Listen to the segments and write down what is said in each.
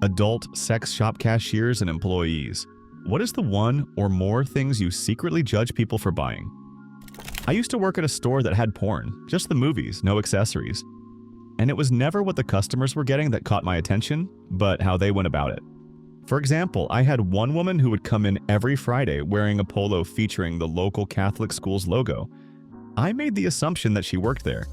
Adult sex shop cashiers and employees. What is the one or more things you secretly judge people for buying? I used to work at a store that had porn, just the movies, no accessories. And it was never what the customers were getting that caught my attention, but how they went about it. For example, I had one woman who would come in every Friday wearing a polo featuring the local Catholic school's logo. I made the assumption that she worked there.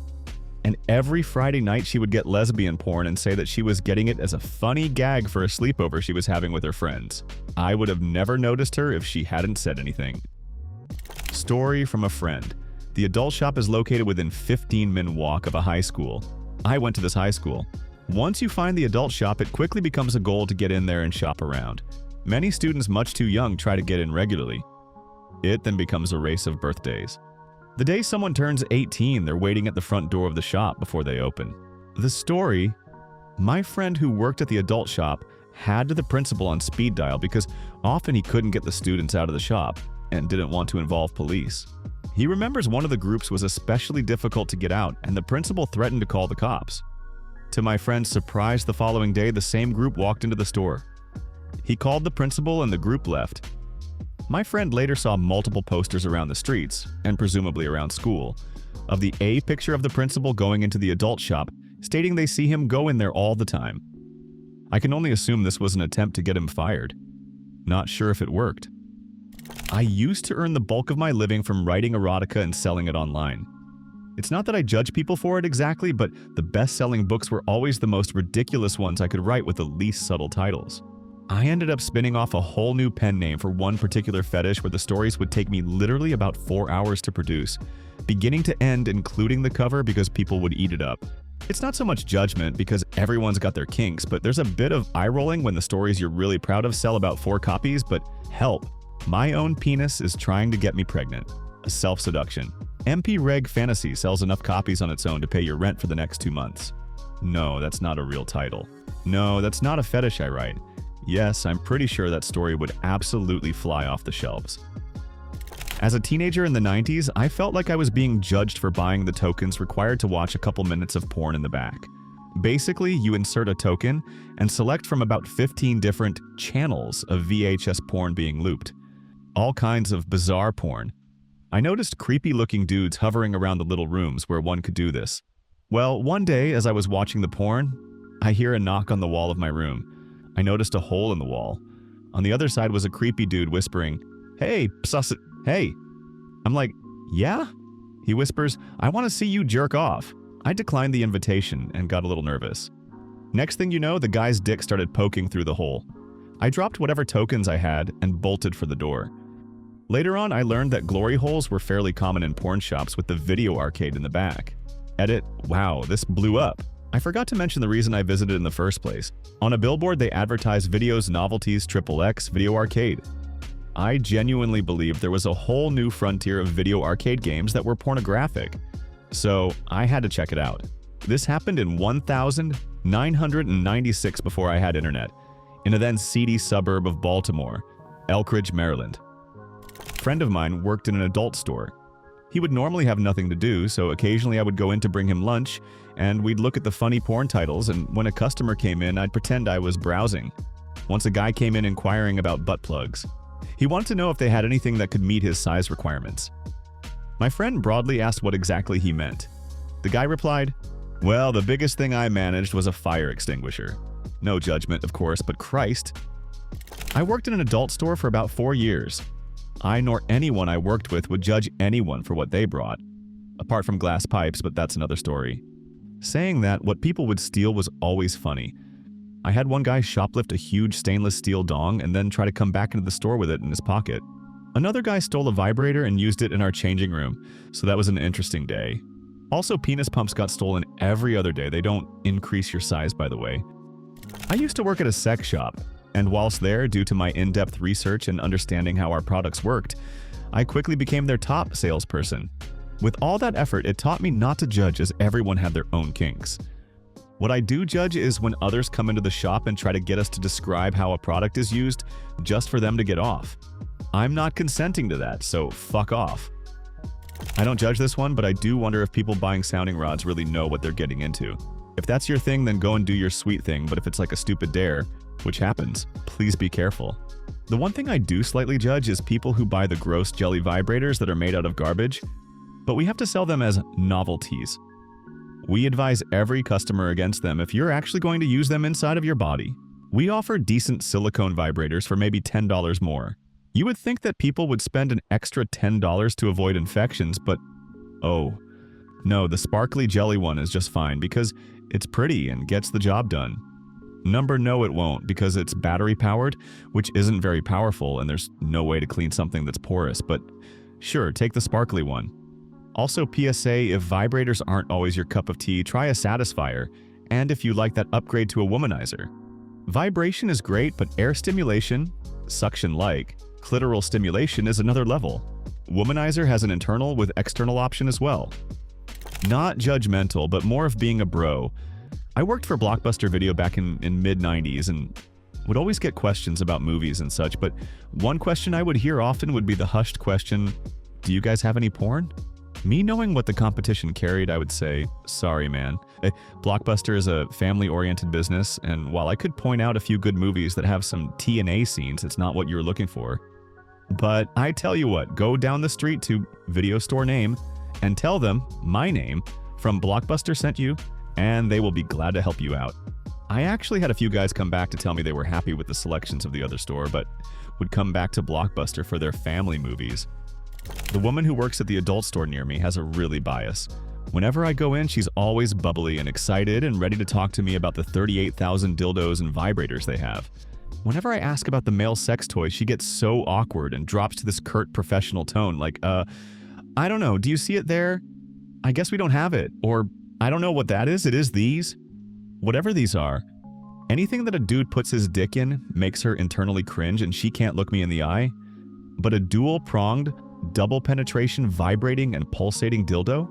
And every Friday night she would get lesbian porn and say that she was getting it as a funny gag for a sleepover she was having with her friends. I would have never noticed her if she hadn't said anything. Story from a friend. The adult shop is located within 15-minute walk of a high school. I went to this high school. Once you find the adult shop, it quickly becomes a goal to get in there and shop around. Many students much too young try to get in regularly. It then becomes a race of birthdays. The day someone turns 18, they're waiting at the front door of the shop before they open. The story: my friend who worked at the adult shop had the principal on speed dial because often he couldn't get the students out of the shop and didn't want to involve police. He remembers one of the groups was especially difficult to get out, and the principal threatened to call the cops. To my friend's surprise, the following day, the same group walked into the store. He called the principal and the group left. My friend later saw multiple posters around the streets, and presumably around school, of the A picture of the principal going into the adult shop, stating they see him go in there all the time. I can only assume this was an attempt to get him fired. Not sure if it worked. I used to earn the bulk of my living from writing erotica and selling it online. It's not that I judge people for it exactly, but the best-selling books were always the most ridiculous ones I could write with the least subtle titles. I ended up spinning off a whole new pen name for one particular fetish where the stories would take me literally about 4 hours to produce, beginning to end including the cover because people would eat it up. It's not so much judgment because everyone's got their kinks, but there's a bit of eye-rolling when the stories you're really proud of sell about 4 copies, but help. My own penis is trying to get me pregnant. A self-seduction. MP Reg Fantasy sells enough copies on its own to pay your rent for the next 2 months. No, that's not a real title. No, that's not a fetish I write. Yes, I'm pretty sure that story would absolutely fly off the shelves. As a teenager in the 90s, I felt like I was being judged for buying the tokens required to watch a couple minutes of porn in the back. Basically, you insert a token and select from about 15 different channels of VHS porn being looped. All kinds of bizarre porn. I noticed creepy-looking dudes hovering around the little rooms where one could do this. Well, one day, as I was watching the porn, I hear a knock on the wall of my room. I noticed a hole in the wall. On the other side was a creepy dude whispering, "Hey, psus, hey." I'm like, "Yeah?" He whispers, "I want to see you jerk off." I declined the invitation and got a little nervous. Next thing you know, the guy's dick started poking through the hole. I dropped whatever tokens I had and bolted for the door. Later on, I learned that glory holes were fairly common in porn shops with the video arcade in the back. Edit: wow, this blew up. I forgot to mention the reason I visited in the first place. On a billboard, they advertised Videos Novelties XXX Video Arcade. I genuinely believed there was a whole new frontier of video arcade games that were pornographic. So I had to check it out. This happened in 1996 before I had internet, in a then seedy suburb of Baltimore, Elkridge, Maryland. A friend of mine worked in an adult store. He would normally have nothing to do, so occasionally I would go in to bring him lunch, and we'd look at the funny porn titles, and when a customer came in, I'd pretend I was browsing. Once a guy came in inquiring about butt plugs. He wanted to know if they had anything that could meet his size requirements. My friend broadly asked what exactly he meant. The guy replied, "Well, the biggest thing I managed was a fire extinguisher." No judgment, of course, but Christ. I worked in an adult store for about 4 years. I nor anyone I worked with would judge anyone for what they brought. Apart from glass pipes, but that's another story. Saying that, what people would steal was always funny. I had one guy shoplift a huge stainless steel dong and then try to come back into the store with it in his pocket. Another guy stole a vibrator and used it in our changing room, so that was an interesting day. Also, penis pumps got stolen every other day. They don't increase your size, by the way. I used to work at a sex shop, and whilst there, due to my in-depth research and understanding how our products worked, I quickly became their top salesperson. With all that effort, it taught me not to judge as everyone had their own kinks. What I do judge is when others come into the shop and try to get us to describe how a product is used just for them to get off. I'm not consenting to that, so fuck off. I don't judge this one, but I do wonder if people buying sounding rods really know what they're getting into. If that's your thing, then go and do your sweet thing, but if it's like a stupid dare, which happens. Please be careful. The one thing I do slightly judge is people who buy the gross jelly vibrators that are made out of garbage, but we have to sell them as novelties. We advise every customer against them if you're actually going to use them inside of your body. We offer decent silicone vibrators for maybe $10 more. You would think that people would spend an extra $10 to avoid infections, but oh, no, the sparkly jelly one is just fine because it's pretty and gets the job done. Number no, it won't, because it's battery-powered, which isn't very powerful, and there's no way to clean something that's porous, but sure, take the sparkly one. Also, PSA, if vibrators aren't always your cup of tea, try a satisfier, and if you like that, upgrade to a womanizer. Vibration is great, but air stimulation, suction-like, clitoral stimulation is another level. Womanizer has an internal with external option as well. Not judgmental, but more of being a bro. I worked for Blockbuster Video back in mid-90s and would always get questions about movies and such, but one question I would hear often would be the hushed question, "Do you guys have any porn?" Me knowing what the competition carried, I would say, sorry man. Blockbuster is a family-oriented business, and while I could point out a few good movies that have some T&A scenes, it's not what you're looking for. But I tell you what, go down the street to video store name and tell them my name from Blockbuster sent you, and they will be glad to help you out. I actually had a few guys come back to tell me they were happy with the selections of the other store, but would come back to Blockbuster for their family movies. The woman who works at the adult store near me has a really bias. Whenever I go in, she's always bubbly and excited and ready to talk to me about the 38,000 dildos and vibrators they have. Whenever I ask about the male sex toys, she gets so awkward and drops to this curt professional tone like, I don't know, do you see it there? I guess we don't have it. Or, I don't know what that is, it is these. Whatever these are, anything that a dude puts his dick in makes her internally cringe and she can't look me in the eye. But a dual-pronged, double penetration vibrating and pulsating dildo?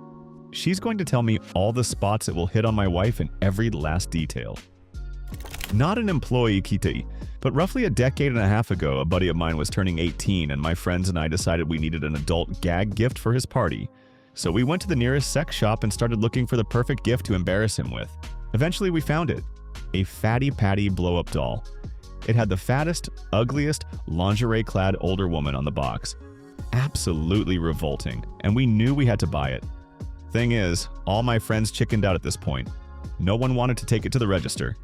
She's going to tell me all the spots it will hit on my wife in every last detail. Not an employee kitty, but roughly a decade and a half ago, a buddy of mine was turning 18 and my friends and I decided we needed an adult gag gift for his party. So we went to the nearest sex shop and started looking for the perfect gift to embarrass him with. Eventually we found it. A Fatty Patty blow-up doll. It had the fattest, ugliest, lingerie-clad older woman on the box. Absolutely revolting, and we knew we had to buy it. Thing is, all my friends chickened out at this point. No one wanted to take it to the register.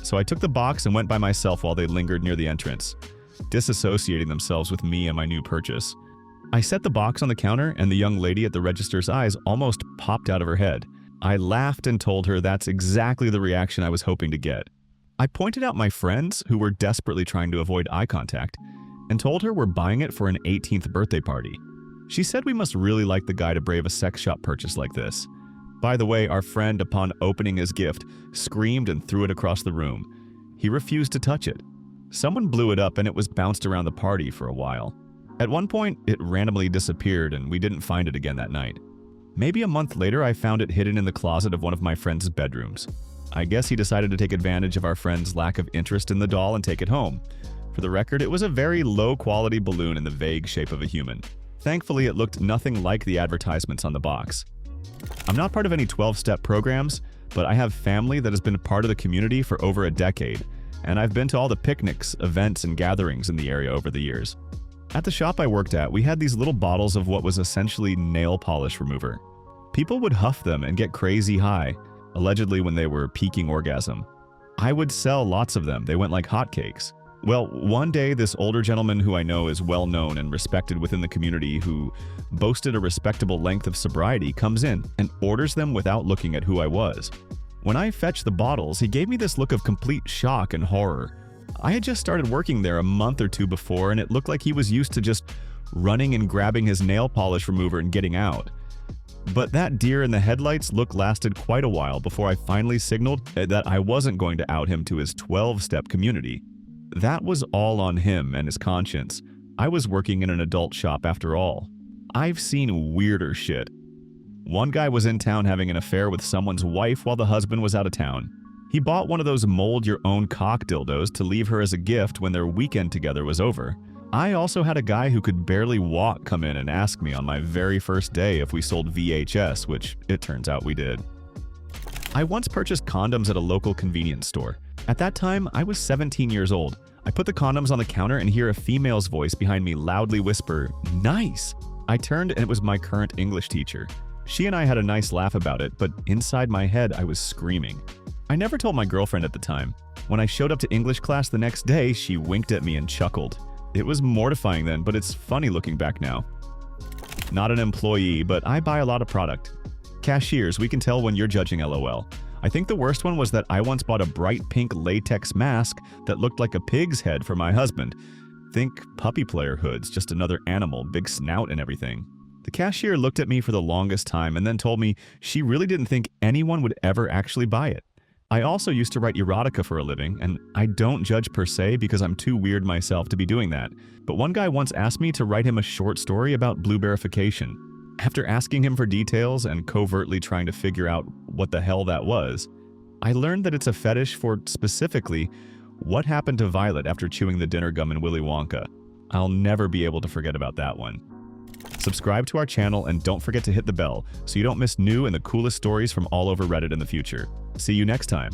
So I took the box and went by myself while they lingered near the entrance, disassociating themselves with me and my new purchase. I set the box on the counter and the young lady at the register's eyes almost popped out of her head. I laughed and told her that's exactly the reaction I was hoping to get. I pointed out my friends, who were desperately trying to avoid eye contact, and told her we're buying it for an 18th birthday party. She said we must really like the guy to brave a sex shop purchase like this. By the way, our friend, upon opening his gift, screamed and threw it across the room. He refused to touch it. Someone blew it up and it was bounced around the party for a while. At one point, it randomly disappeared and we didn't find it again that night. Maybe a month later, I found it hidden in the closet of one of my friend's bedrooms. I guess he decided to take advantage of our friend's lack of interest in the doll and take it home. For the record, it was a very low-quality balloon in the vague shape of a human. Thankfully, it looked nothing like the advertisements on the box. I'm not part of any 12-step programs, but I have family that has been a part of the community for over a decade, and I've been to all the picnics, events, and gatherings in the area over the years. At the shop I worked at, we had these little bottles of what was essentially nail polish remover. People would huff them and get crazy high, allegedly when they were peaking orgasm. I would sell lots of them. They went like hotcakes. Well, one day, this older gentleman who I know is well known and respected within the community, who boasted a respectable length of sobriety, comes in and orders them without looking at who I was. When I fetched the bottles, he gave me this look of complete shock and horror. I had just started working there a month or two before, and it looked like he was used to just running and grabbing his nail polish remover and getting out. But that deer in the headlights look lasted quite a while before I finally signaled that I wasn't going to out him to his 12-step community. That was all on him and his conscience. I was working in an adult shop after all. I've seen weirder shit. One guy was in town having an affair with someone's wife while the husband was out of town. He bought one of those mold-your-own-cock dildos to leave her as a gift when their weekend together was over. I also had a guy who could barely walk come in and ask me on my very first day if we sold VHS, which it turns out we did. I once purchased condoms at a local convenience store. At that time, I was 17 years old. I put the condoms on the counter and hear a female's voice behind me loudly whisper, "Nice!" I turned and it was my current English teacher. She and I had a nice laugh about it, but inside my head I was screaming. I never told my girlfriend at the time. When I showed up to English class the next day, she winked at me and chuckled. It was mortifying then, but it's funny looking back now. Not an employee, but I buy a lot of product. Cashiers, we can tell when you're judging LOL. I think the worst one was that I once bought a bright pink latex mask that looked like a pig's head for my husband. Think puppy player hoods, just another animal, big snout and everything. The cashier looked at me for the longest time and then told me she really didn't think anyone would ever actually buy it. I also used to write erotica for a living, and I don't judge per se because I'm too weird myself to be doing that. But one guy once asked me to write him a short story about blueberrification. After asking him for details and covertly trying to figure out what the hell that was, I learned that it's a fetish for, specifically, what happened to Violet after chewing the dinner gum in Willy Wonka. I'll never be able to forget about that one. Subscribe to our channel and don't forget to hit the bell so you don't miss new and the coolest stories from all over Reddit in the future. See you next time.